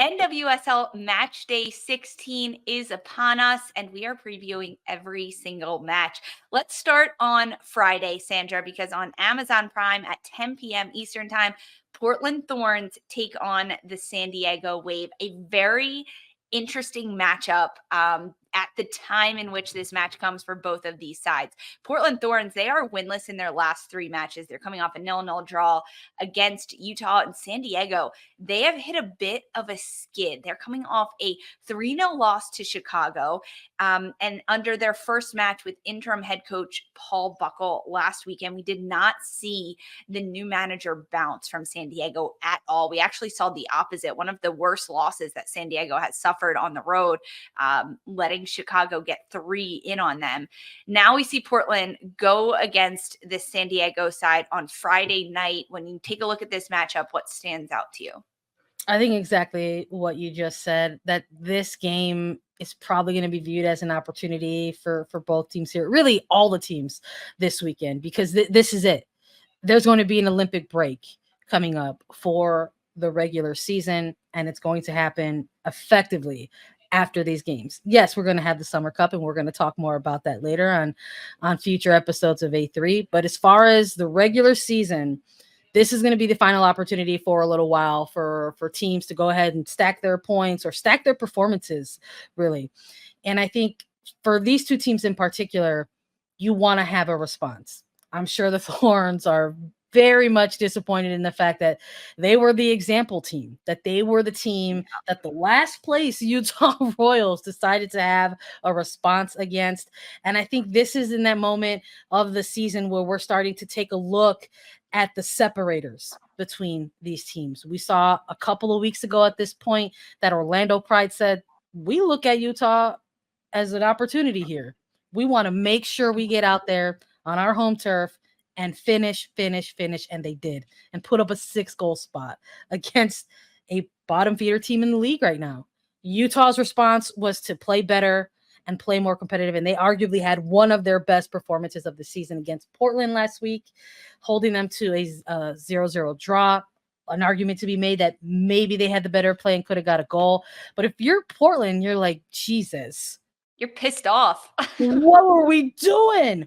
NWSL Matchday 16 is upon us, and we are previewing every single match. Let's start on Friday, Sandra, because on Amazon Prime at 10 p.m. Eastern Time, Portland Thorns take on the San Diego Wave, a very interesting matchup at the time in which this match comes for both of these sides. Portland Thorns, they are winless in their last 3 matches. They're coming off a 0-0 draw against Utah and San Diego. They have hit a bit of a skid. They're coming off a 3-0 loss to Chicago. And under their first match with interim head coach Paul Buckle last weekend, we did not see the new manager bounce from San Diego at all. We actually saw the opposite. One of the worst losses that San Diego has suffered on the road, letting Chicago get 3 in on them. Now we see Portland go against the San Diego side on Friday night. When you take a look at this matchup, what stands out to you? I think exactly what you just said, that this game is probably going to be viewed as an opportunity for both teams here, really all the teams this weekend, because this is it. There's going to be an Olympic break coming up for the regular season, and it's going to happen effectively after these games. Yes, we're going to have the Summer Cup, and we're going to talk more about that later on future episodes of A3. But as far as the regular season, this is going to be the final opportunity for a little while for teams to go ahead and stack their points or stack their performances, really. And I think for these two teams in particular, you want to have a response. I'm sure the Thorns are very much disappointed in the fact that they were the example team, that they were the team that the last place Utah Royals decided to have a response against. And I think this is in that moment of the season where we're starting to take a look at the separators between these teams. We saw a couple of weeks ago at this point that Orlando Pride said, we look at Utah as an opportunity here. We want to make sure we get out there on our home turf and finish, and they did, and put up a 6-goal spot against a bottom feeder team in the league right now. Utah's response was to play better and play more competitive, and they arguably had one of their best performances of the season against Portland last week, holding them to a 0-0 draw. An argument to be made that maybe they had the better play and could have got a goal. But if you're Portland, you're like, Jesus. You're pissed off. What were we doing?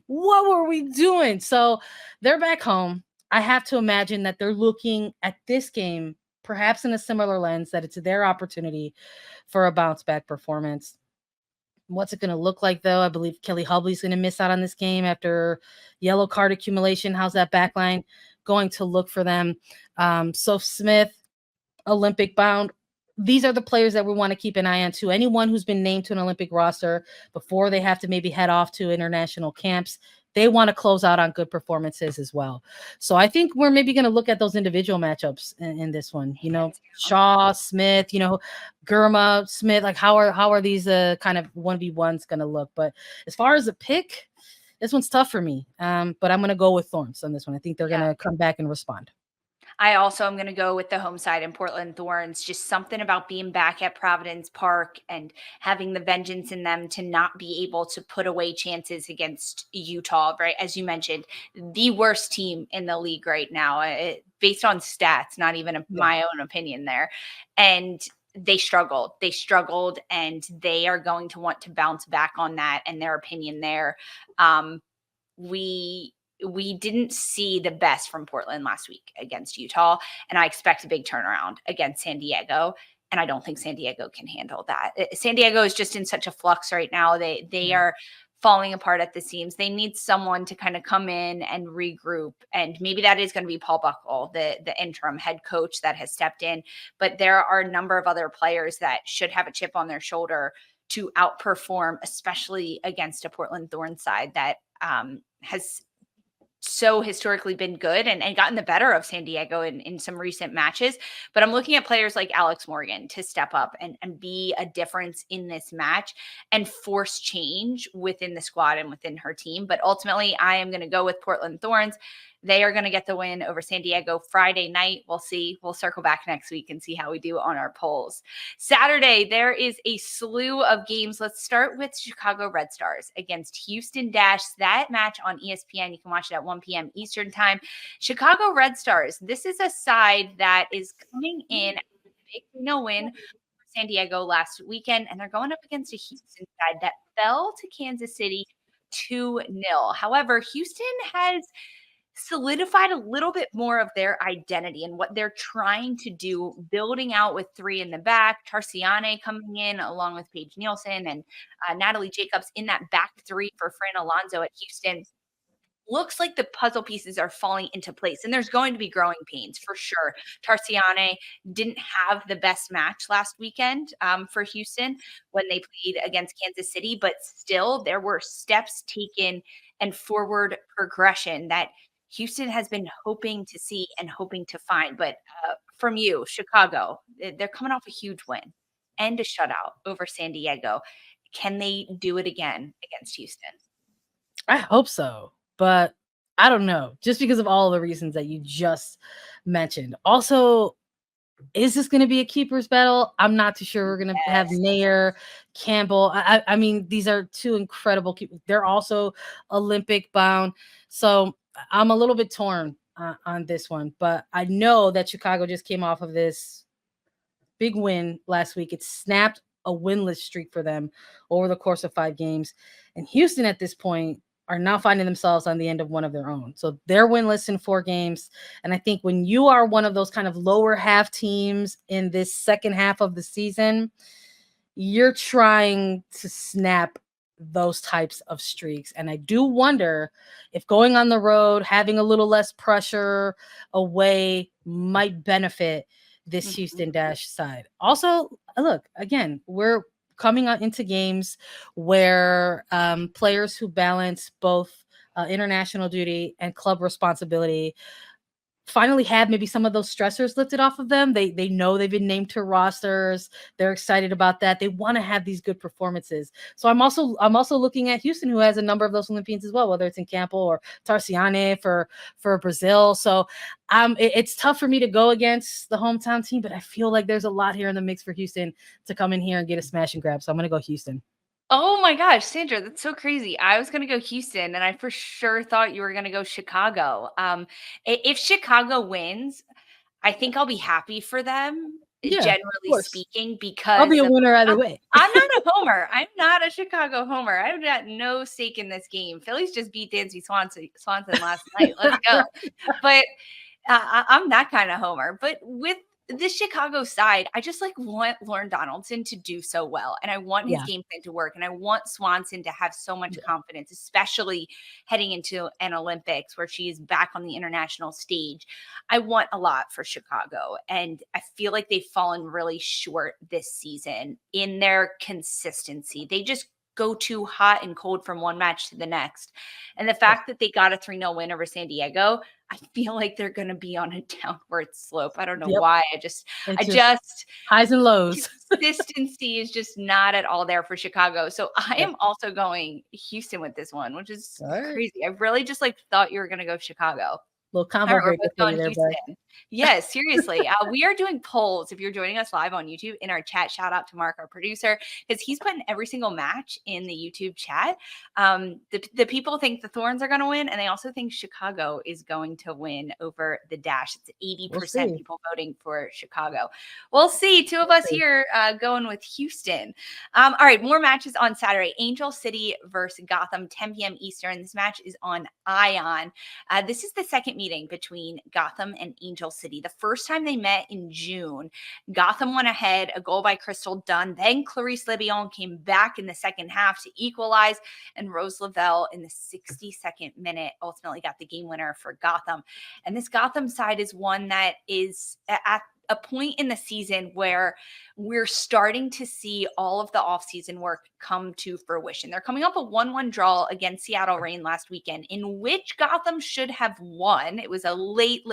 So they're back home. I have to imagine that they're looking at this game perhaps in a similar lens, that it's their opportunity for a bounce back performance. What's it going to look like, though? I believe Kelly Hubley's going to miss out on this game after yellow card accumulation. How's that back line going to look for them? Soph Smith, Olympic bound. These are the players that we want to keep an eye on too. Anyone who's been named to an Olympic roster before they have to maybe head off to international camps, they want to close out on good performances as well. So I think we're maybe going to look at those individual matchups in this one. You know, Shaw, Smith, Gurma, Smith. Like how are these kind of 1v1s going to look? But as far as a pick, this one's tough for me. But I'm going to go with Thorns on this one. I think they're going to come back and respond. I also am going to go with the home side in Portland Thorns. Just something about being back at Providence Park and having the vengeance in them to not be able to put away chances against Utah, right? As you mentioned, the worst team in the league right now, based on stats, not even my own opinion there. And they struggled, and they are going to want to bounce back on that and their opinion there. We didn't see the best from Portland last week against Utah, and I expect a big turnaround against San Diego, and I don't think San Diego can handle that. San Diego is just in such a flux right now. They are falling apart at the seams. They need someone to kind of come in and regroup, and maybe that is going to be Paul Buckle, the interim head coach that has stepped in, but there are a number of other players that should have a chip on their shoulder to outperform, especially against a Portland Thorns side that has so historically been good and gotten the better of San Diego in some recent matches. But I'm looking at players like Alex Morgan to step up and be a difference in this match and force change within the squad and within her team. But ultimately, I am going to go with Portland Thorns. They are going to get the win over San Diego Friday night. We'll see. We'll circle back next week and see how we do on our polls. Saturday, there is a slew of games. Let's start with Chicago Red Stars against Houston Dash. That match on ESPN. You can watch it at 1 p.m. Eastern time. Chicago Red Stars. This is a side that is coming in a big win San Diego last weekend, and they're going up against a Houston side that fell to Kansas City 2-0. However, Houston has solidified a little bit more of their identity and what they're trying to do, building out with three in the back, Tarciane coming in along with Paige Nielsen and Natalie Jacobs in that back three for Fran Alonso at Houston. Looks like the puzzle pieces are falling into place, and there's going to be growing pains for sure. Tarciane didn't have the best match last weekend for Houston when they played against Kansas City, but still there were steps taken and forward progression that Houston has been hoping to see and hoping to find. But from you, Chicago, they're coming off a huge win and a shutout over San Diego. Can they do it again against Houston? I hope so, but I don't know, just because of all the reasons that you just mentioned. Also, is this going to be a keeper's battle? I'm not too sure. We're going to have Nair, Campbell. I mean, these are two incredible keepers. They're also Olympic bound. So I'm a little bit torn on this one, but I know that Chicago just came off of this big win last week. It snapped a winless streak for them over the course of 5 games. And Houston at this point are now finding themselves on the end of one of their own. So they're winless in 4 games. And I think when you are one of those kind of lower half teams in this second half of the season, you're trying to snap those types of streaks. And I do wonder if going on the road, having a little less pressure away might benefit this Houston Dash side. Also, look, again, we're coming out into games where players who balance both international duty and club responsibility finally have maybe some of those stressors lifted off of them. They know they've been named to rosters. They're excited about that. They want to have these good performances. So I'm also looking at Houston, who has a number of those Olympians as well, whether it's in Campbell or Tarciane for Brazil. So it's tough for me to go against the hometown team, but I feel like there's a lot here in the mix for Houston to come in here and get a smash and grab. So I'm going to go Houston. Oh my gosh, Sandra, that's so crazy. I was going to go Houston, and I for sure thought you were going to go Chicago. If Chicago wins, I think I'll be happy for them, Yeah, generally speaking, because I'll be a winner either way. I'm not a homer. I'm not a Chicago homer. I've got no stake in this game. Phillies just beat Dansby Swanson last night. Let's go. But I'm that kind of homer. But with the Chicago side, I just want Lauren Donaldson to do so well. And I want his game plan to work. And I want Swanson to have so much confidence, especially heading into an Olympics where she is back on the international stage. I want a lot for Chicago. And I feel like they've fallen really short this season in their consistency. They just go too hot and cold from one match to the next. And the fact that they got a 3-0 win over San Diego, I feel like they're going to be on a downward slope. I don't know why. I just highs and lows. Consistency is just not at all there for Chicago. So I am also going Houston with this one, which is crazy. I really just thought you were going to go Chicago. Little combo break there, Yes, seriously. We are doing polls. If you're joining us live on YouTube in our chat, shout out to Mark, our producer, because he's putting every single match in the YouTube chat. The people think the Thorns are going to win, and they also think Chicago is going to win over the Dash. It's 80% people voting for Chicago. We'll see. 2 of us here going with Houston. All right, more matches on Saturday. Angel City versus Gotham, 10 p.m. Eastern. This match is on Ion. This is the second meeting between Gotham and Angel City. The first time they met in June, Gotham went ahead, a goal by Crystal Dunn. Then Clarice Lebion came back in the second half to equalize, and Rose Lavelle in the 62nd minute ultimately got the game winner for Gotham. And this Gotham side is one that is at a point in the season where we're starting to see all of the offseason work come to fruition. They're coming up a 1-1 draw against Seattle Reign last weekend, in which Gotham should have won. It was a late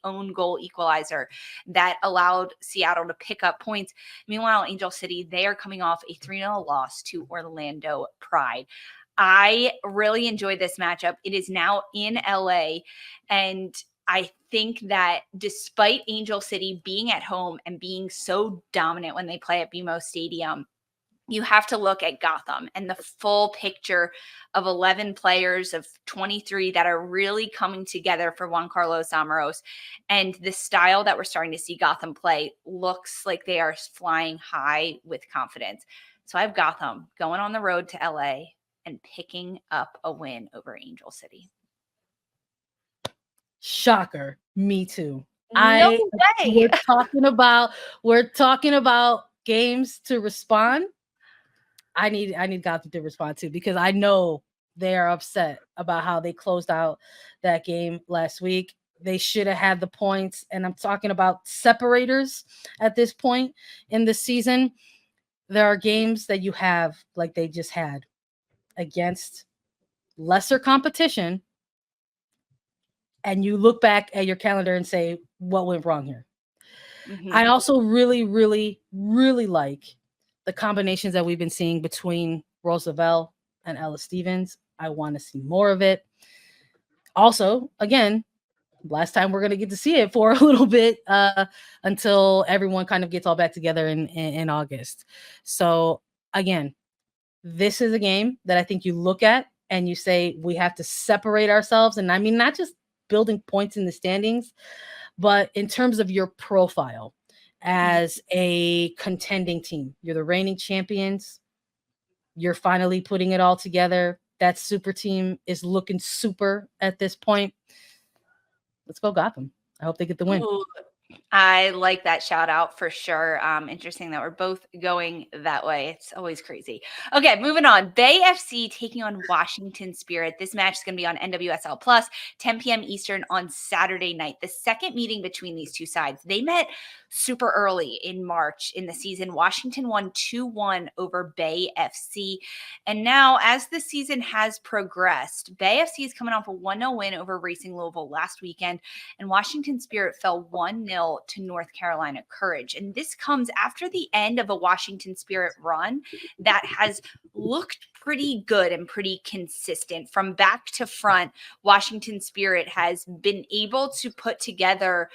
own goal equalizer that allowed Seattle to pick up points. Meanwhile, Angel City, they are coming off a 3-0 loss to Orlando Pride. I really enjoyed this matchup. It is now in LA, and I think that despite Angel City being at home and being so dominant when they play at BMO Stadium, you have to look at Gotham and the full picture of 11 players of 23 that are really coming together for Juan Carlos Amaros. And the style that we're starting to see Gotham play looks like they are flying high with confidence. So I have Gotham going on the road to LA and picking up a win over Angel City. Shocker. Me too. No way. We're talking about games to respond. I need Gotham to respond too, because I know they are upset about how they closed out that game last week. They should have had the points, and I'm talking about separators at this point in the season. There are games that you have, like they just had, against lesser competition, and you look back at your calendar and say, what went wrong here? Mm-hmm. I also really, really, really like the combinations that we've been seeing between Roosevelt and Ella Stevens. I want to see more of it. Also, again, last time we're going to get to see it for a little bit until everyone kind of gets all back together in August. So again, this is a game that I think you look at and you say, we have to separate ourselves. And I mean, not just building points in the standings, but in terms of your profile as a contending team. You're the reigning champions. You're finally putting it all together. That super team is looking super at this point. Let's go Gotham. I hope they get the win. Ooh, I like that shout out for sure. Interesting that we're both going that way. It's always crazy. Okay, moving on. Bay FC taking on Washington Spirit. This match is going to be on NWSL Plus, 10 p.m. Eastern on Saturday night. The second meeting between these two sides. They met super early in March in the season. Washington won 2-1 over Bay FC. And now, as the season has progressed, Bay FC is coming off a 1-0 win over Racing Louisville last weekend, and Washington Spirit fell 1-0 to North Carolina Courage. And this comes after the end of a Washington Spirit run that has looked pretty good and pretty consistent. From back to front, Washington Spirit has been able to put together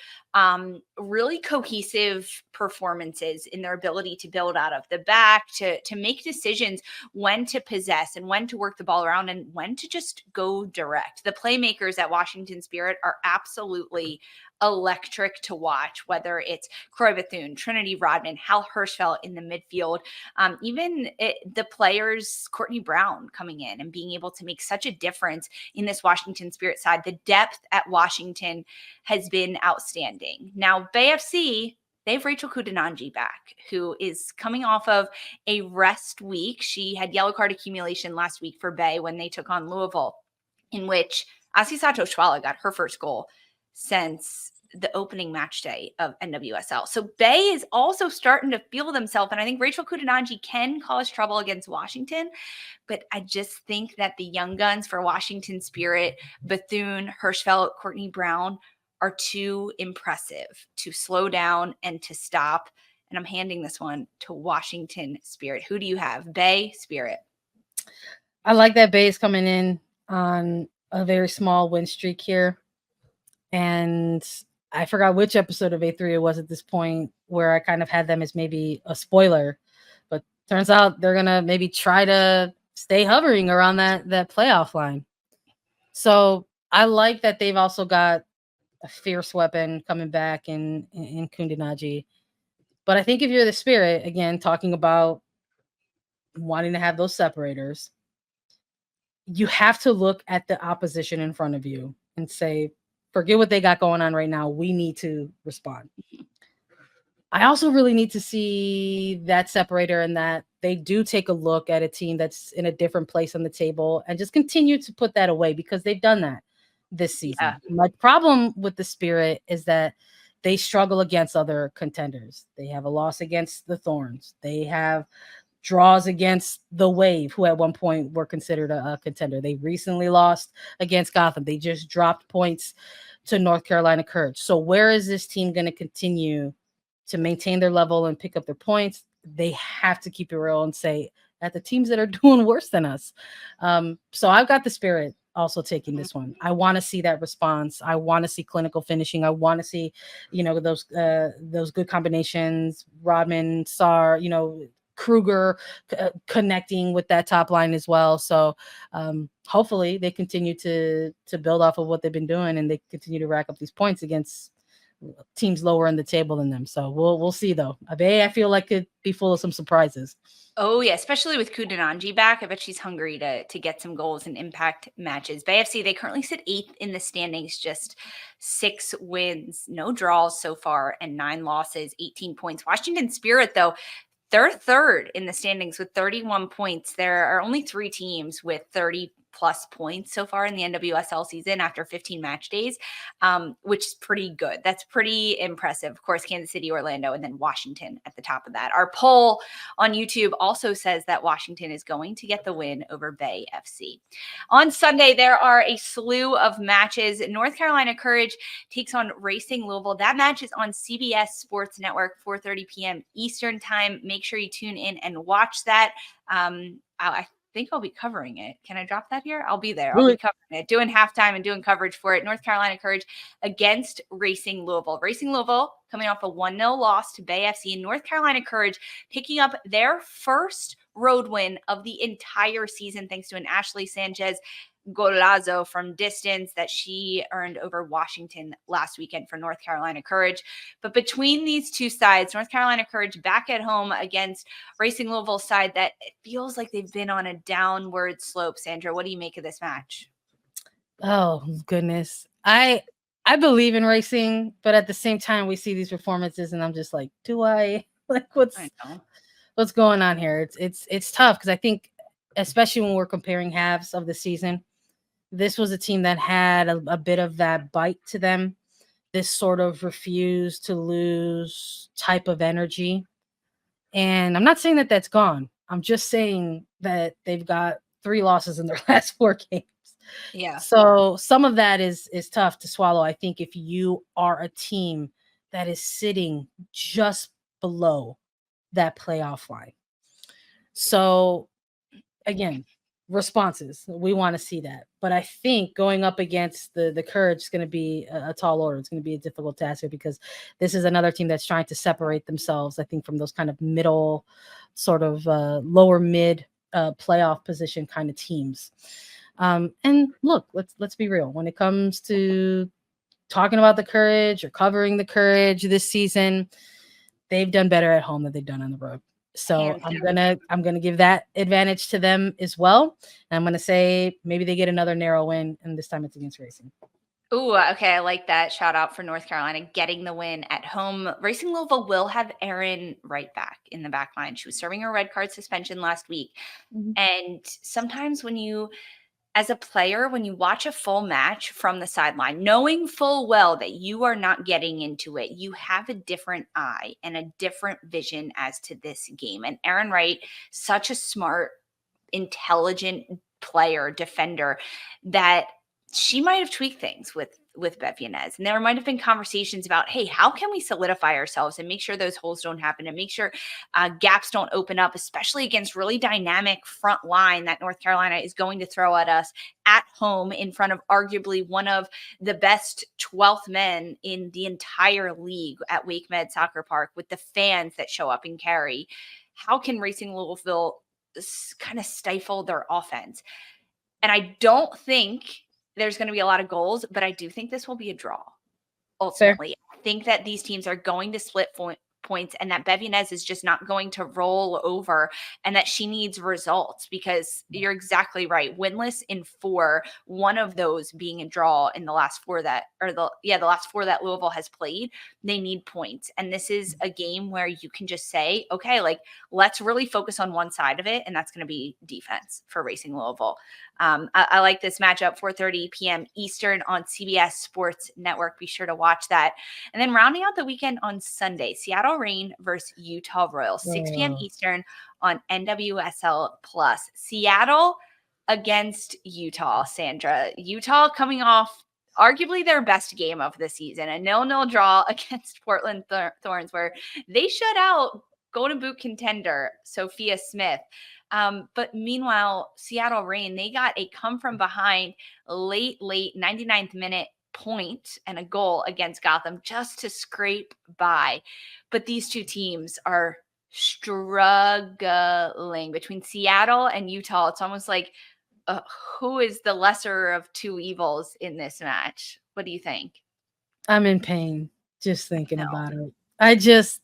really cohesive performances in their ability to build out of the back, to make decisions when to possess and when to work the ball around and when to just go direct. The playmakers at Washington Spirit are absolutely electric to watch, whether it's Croy Bethune, Trinity Rodman, Hal Hirschfeld in the midfield, the players, Courtney Brown coming in and being able to make such a difference in this Washington Spirit side. The depth at Washington has been outstanding. Now, Bay FC, they have Rachel Kudananji back, who is coming off of a rest week. She had yellow card accumulation last week for Bay when they took on Louisville, in which Asisato Shwala got her first goal since the opening match day of NWSL. So Bay is also starting to feel themselves. And I think Rachel Kudananji can cause trouble against Washington. But I just think that the young guns for Washington Spirit, Bethune, Hirschfeld, Courtney Brown, are too impressive to slow down and to stop. And I'm handing this one to Washington Spirit. Who do you have? Bay, Spirit? I like that Bay is coming in on a very small win streak here. And I forgot which episode of A3 it was at this point where I kind of had them as maybe a spoiler, but turns out they're going to maybe try to stay hovering around that playoff line. So I like that they've also got a fierce weapon coming back in Kudananji. But I think if you're the Spirit, again, talking about wanting to have those separators, you have to look at the opposition in front of you and say, forget what they got going on right now. We need to respond. I also really need to see that separator and that they do take a look at a team that's in a different place on the table and just continue to put that away, because they've done that this season. Yeah. My problem with the Spirit is that they struggle against other contenders. They have a loss against the Thorns. They have draws against the Wave, who at one point were considered a contender. They recently lost against Gotham. They just dropped points to North Carolina Courage. So where is this team going to continue to maintain their level and pick up their points? They have to keep it real and say, at the teams that are doing worse than us. So I've got the Spirit also taking this one. I want to see that response. I want to see clinical finishing. I want to see, those good combinations, Rodman, Sarr, Kruger connecting with that top line as well. So hopefully they continue to build off of what they've been doing, and they continue to rack up these points against teams lower in the table than them. So we'll see though. I feel like could be full of some surprises. Oh yeah, especially with Kudananji back. I bet she's hungry to get some goals and impact matches. Bay FC, they currently sit 8th in the standings, just 6 wins, no draws so far, and 9 losses, 18 points. Washington Spirit, though, they're 3rd in the standings with 31 points. There are only 3 teams with 30 plus points so far in the NWSL season after 15 match days, which is pretty good. That's pretty impressive. Of course, Kansas City, Orlando, and then Washington at the top of that. Our poll on YouTube also says that Washington is going to get the win over Bay FC. On Sunday, there are a slew of matches. North Carolina Courage takes on Racing Louisville. That match is on CBS Sports Network, 4:30 p.m. Eastern time. Make sure you tune in and watch that. I think I'll be covering it. Can I drop that here? I'll be there. I'll be covering it, doing halftime and doing coverage for it. North Carolina Courage against Racing Louisville. Racing Louisville coming off a 1-0 loss to Bay FC, and North Carolina Courage picking up their first road win of the entire season thanks to an Ashley Sanchez golazo from distance that she earned over Washington last weekend for North Carolina Courage. But between these two sides, North Carolina Courage back at home against Racing Louisville side that it feels like they've been on a downward slope. Sandra, what do you make of this match? Oh goodness. I believe in Racing, but at the same time we see these performances and I'm just like, do I like what's going on here? It's tough because I think especially when we're comparing halves of the season, this was a team that had a bit of that bite to them, this sort of refuse to lose type of energy. And I'm not saying that that's gone. I'm just saying that they've got 3 losses in their last 4 games. Yeah. So some of that is tough to swallow. I think if you are a team that is sitting just below that playoff line. So again, responses. We want to see that. But I think going up against the Courage is going to be a tall order. It's going to be a difficult task here because this is another team that's trying to separate themselves, I think, from those kind of middle, sort of lower mid playoff position kind of teams. And look, let's be real. When it comes to talking about the Courage or covering the Courage this season, they've done better at home than they've done on the road. So I'm gonna give that advantage to them as well. And I'm gonna say maybe they get another narrow win, and this time it's against Racing. Ooh, okay. I like that. Shout out for North Carolina getting the win at home. Racing Louisville will have Erin Wright back in the back line. She was serving her red card suspension last week. Mm-hmm. And sometimes when you, as a player, when you watch a full match from the sideline, knowing full well that you are not getting into it, you have a different eye and a different vision as to this game. And Erin Wright, such a smart, intelligent player, defender, that she might have tweaked things with Bev Yanez. And there might have been conversations about, hey, how can we solidify ourselves and make sure those holes don't happen and make sure gaps don't open up, especially against really dynamic front line that North Carolina is going to throw at us at home in front of arguably one of the best 12th men in the entire league at Wake Med Soccer Park with the fans that show up and carry. How can Racing Louisville kind of stifle their offense? And I don't think there's going to be a lot of goals, but I do think this will be a draw. Ultimately, fair. I think that these teams are going to split points and that Bev Yanez is just not going to roll over and that she needs results because you're exactly right. Winless in 4, one of those being a draw in the last 4 that, or the last 4 that Louisville has played, they need points. And this is a game where you can just say, okay, like let's really focus on one side of it. And that's going to be defense for Racing Louisville. I like this matchup, 4:30 p.m. Eastern on CBS Sports Network. Be sure to watch that. And then rounding out the weekend on Sunday, Seattle Reign versus Utah Royals, 6 p.m. Eastern on NWSL Plus. Seattle against Utah, Sandra. Utah coming off arguably their best game of the season, a 0-0 draw against Portland Thorns, where they shut out Golden Boot contender Sophia Smith. But meanwhile, Seattle Reign, they got a come from behind late 99th minute point and a goal against Gotham just to scrape by. But these two teams are struggling between Seattle and Utah. It's almost like who is the lesser of two evils in this match? What do you think? I'm in pain just thinking No. about it. I just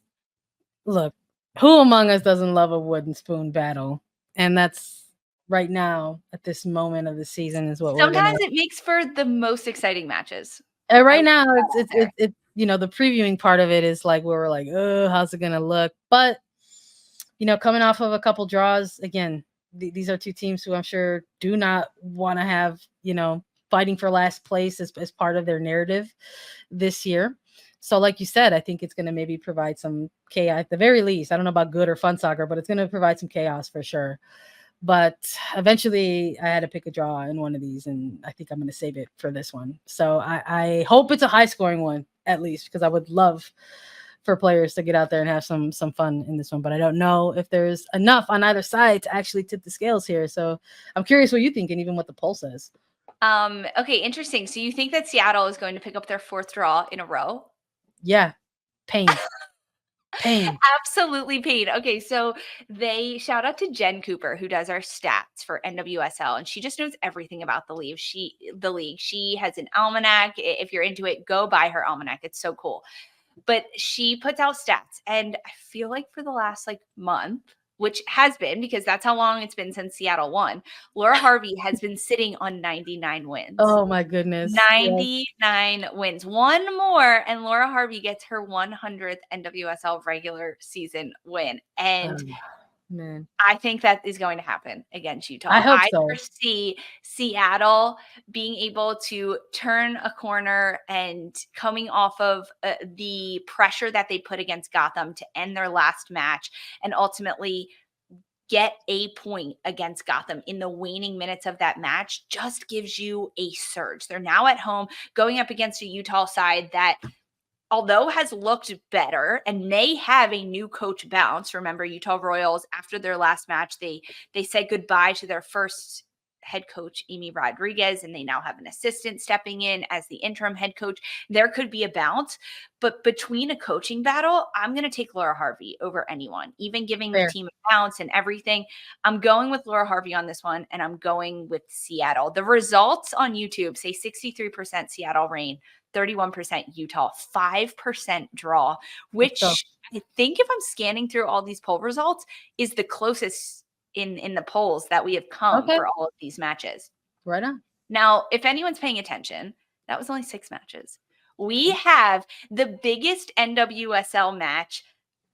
look, who among us doesn't love a wooden spoon battle? And that's right now at this moment of the season is what we're gonna. Sometimes it makes for the most exciting matches. Right now, it's the previewing part of it is like where we're like, oh, how's it gonna look? But coming off of a couple draws, again, these are two teams who I'm sure do not want to have fighting for last place as part of their narrative this year. So like you said, I think it's going to maybe provide some chaos at the very least. I don't know about good or fun soccer, but it's going to provide some chaos for sure. But eventually I had to pick a draw in one of these, and I think I'm going to save it for this one. So I hope it's a high scoring one at least, because I would love for players to get out there and have some fun in this one. But I don't know if there's enough on either side to actually tip the scales here. So I'm curious what you think and even what the poll says. Okay, interesting. So you think that Seattle is going to pick up their 4th draw in a row? Yeah. Pain. Absolutely pain. Okay, so they shout out to Jen Cooper, who does our stats for NWSL, and she just knows everything about the league. She has an almanac. If you're into it, go buy her almanac. It's so cool. But she puts out stats, and I feel like for the last month, which has been because that's how long it's been since Seattle won, Laura Harvey has been sitting on 99 wins. Oh my goodness. 99 wins. One more and Laura Harvey gets her 100th NWSL regular season win. And man, I think that is going to happen against Utah. I hope so. Foresee Seattle being able to turn a corner and coming off of the pressure that they put against Gotham to end their last match and ultimately get a point against Gotham in the waning minutes of that match just gives you a surge. They're now at home going up against a Utah side that, although has looked better and may have a new coach bounce. Remember, Utah Royals, after their last match, they said goodbye to their first head coach, Amy Rodriguez, and they now have an assistant stepping in as the interim head coach. There could be a bounce, but between a coaching battle, I'm going to take Laura Harvey over anyone, even giving the team a bounce and everything. I'm going with Laura Harvey on this one, and I'm going with Seattle. The results on YouTube say 63% Seattle Reign, 31% Utah, 5% draw, which I think if I'm scanning through all these poll results is the closest in the polls that we have come for all of these matches. Right on. Now, if anyone's paying attention, that was only 6 matches. We have the biggest NWSL match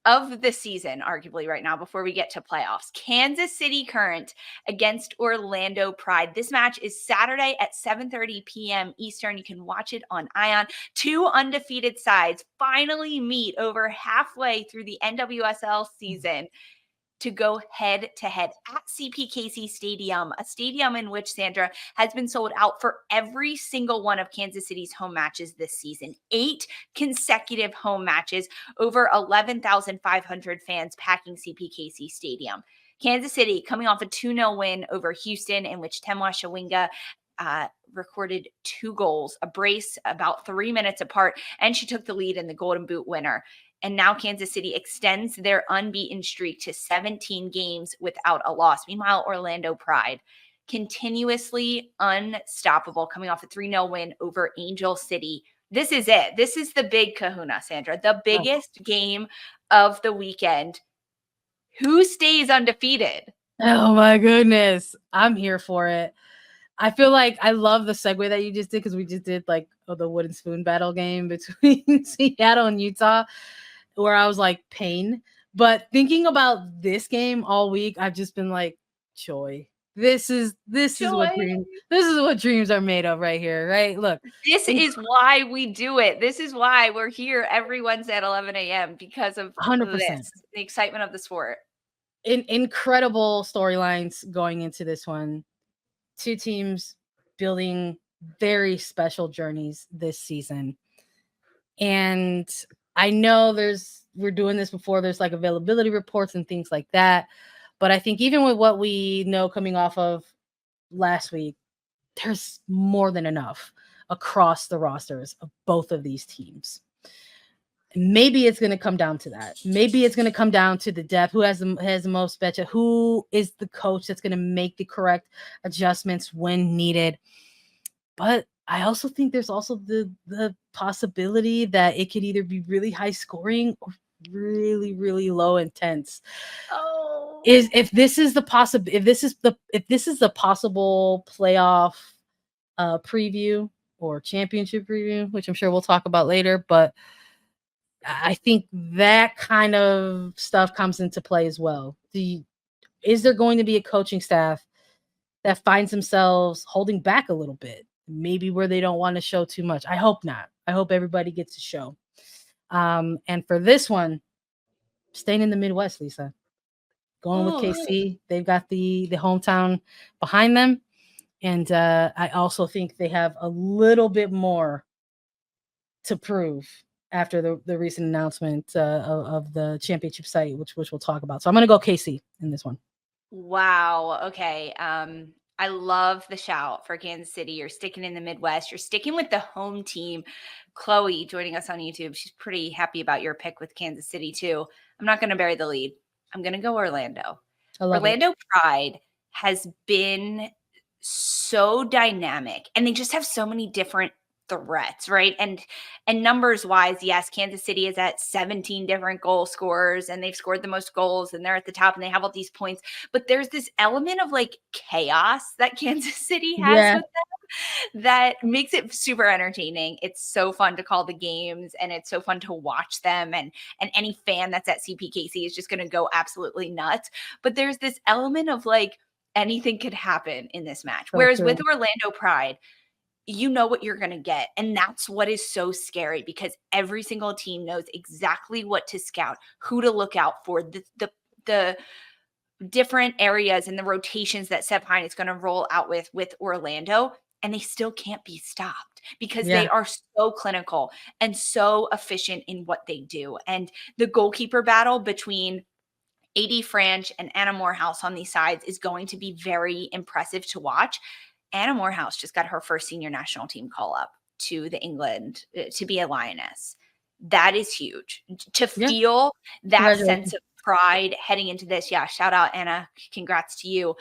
of the season, arguably right now, before we get to playoffs. Kansas City Current against Orlando Pride. This match is Saturday at 7:30 p.m. Eastern. You can watch it on ION. 2 undefeated sides finally meet over halfway through the NWSL season to go head-to-head at CPKC Stadium, a stadium in which, Sandra, has been sold out for every single one of Kansas City's home matches this season. 8 consecutive home matches, over 11,500 fans packing CPKC Stadium. Kansas City coming off a 2-0 win over Houston, in which Temwa Shawinga recorded 2 goals, a brace about 3 minutes apart, and she took the lead in the Golden Boot winner. And now Kansas City extends their unbeaten streak to 17 games without a loss. Meanwhile, Orlando Pride, continuously unstoppable, coming off a 3-0 win over Angel City. This is it. This is the big kahuna, Sandra, the biggest game of the weekend. Who stays undefeated? Oh my goodness. I'm here for it. I feel like I love the segue that you just did because we just did the wooden spoon battle game between Seattle and Utah, where I was like pain. But thinking about this game all week, I've just been like joy. This is what dreams are made of right here, right? Look, this is why we do it. This is why we're here every Wednesday at 11 a.m. because of 100%. this, the excitement of the sport. Incredible storylines going into this one. 2 teams building very special journeys this season. And I know we're doing this before there's availability reports and things like that. But I think even with what we know coming off of last week, there's more than enough across the rosters of both of these teams. Maybe it's going to come down to that. Maybe it's going to come down to the depth. Who has the most betcha? Who is the coach that's going to make the correct adjustments when needed? But I also think there's also the possibility that it could either be really high scoring or really, really low intense. Oh, If this is the possible playoff preview or championship preview, which I'm sure we'll talk about later, but I think that kind of stuff comes into play as well. Is there going to be a coaching staff that finds themselves holding back a little bit, maybe where they don't want to show too much? I hope not. I hope everybody gets to show. And for this one, staying in the Midwest, Lisa, going with KC. They've got the hometown behind them. And I also think they have a little bit more to prove after the recent announcement of the championship site, which we'll talk about. So I'm going to go KC in this one. wow. Okay. I love the shout for Kansas City. You're sticking in the Midwest. You're sticking with the home team. Chloe joining us on YouTube. She's pretty happy about your pick with Kansas City too. I'm not going to bury the lead. I'm going to go Orlando. Orlando Pride has been so dynamic, and they just have so many different threats, right? And numbers wise, yes, Kansas City is at 17 different goal scorers, and they've scored the most goals, and they're at the top, and they have all these points. But there's this element of like chaos that Kansas City has with them that makes it super entertaining. It's so fun to call the games, and it's so fun to watch them. And any fan that's at CPKC is just going to go absolutely nuts. But there's this element of like anything could happen in this match. Whereas with Orlando Pride, you know what you're going to get. And that's what is so scary, because every single team knows exactly what to scout, who to look out for, the different areas and the rotations that Seb Hine is going to roll out with Orlando. And they still can't be stopped because they are so clinical and so efficient in what they do. And the goalkeeper battle between AD Franch and Anna Morehouse on these sides is going to be very impressive to watch. Anna Morehouse just got her first senior national team call up to the England to be a Lioness. That is huge. To feel that sense of pride heading into this. Yeah, shout out, Anna. Congrats to you.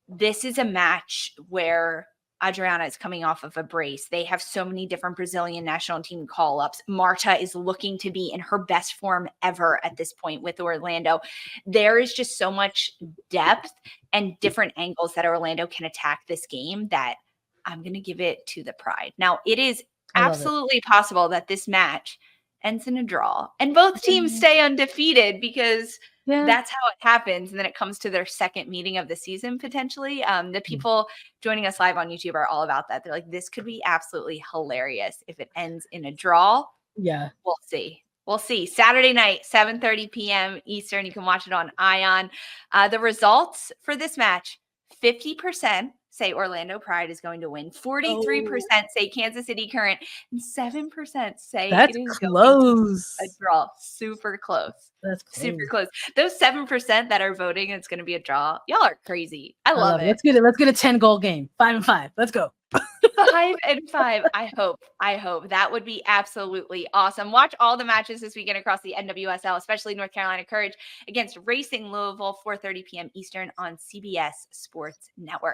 This is a match where Adriana is coming off of a brace. They have so many different Brazilian national team call-ups. Marta is looking to be in her best form ever at this point with Orlando. There is just so much depth and different angles that Orlando can attack this game that I'm going to give it to the Pride. Now, it is absolutely possible that this match ends in a draw and both teams stay undefeated, because that's how it happens. And then it comes to their second meeting of the season, potentially. The people joining us live on YouTube are all about that. They're like, this could be absolutely hilarious if it ends in a draw. Yeah. We'll see. We'll see. Saturday night, 7:30 p.m. Eastern. You can watch it on Ion. The results for this match, 50% say Orlando Pride is going to win. 43% say Kansas City Current. And 7% say it is close. Going to be a draw. Super close. That's close. Super close. Those 7% that are voting it's going to be a draw. Y'all are crazy. I love it. Let's get it. Let's get a 10-goal game. 5-5. Let's go. 5-5. I hope that would be absolutely awesome. Watch all the matches this weekend across the NWSL, especially North Carolina Courage against Racing Louisville, 4:30 p.m. Eastern on CBS Sports Network.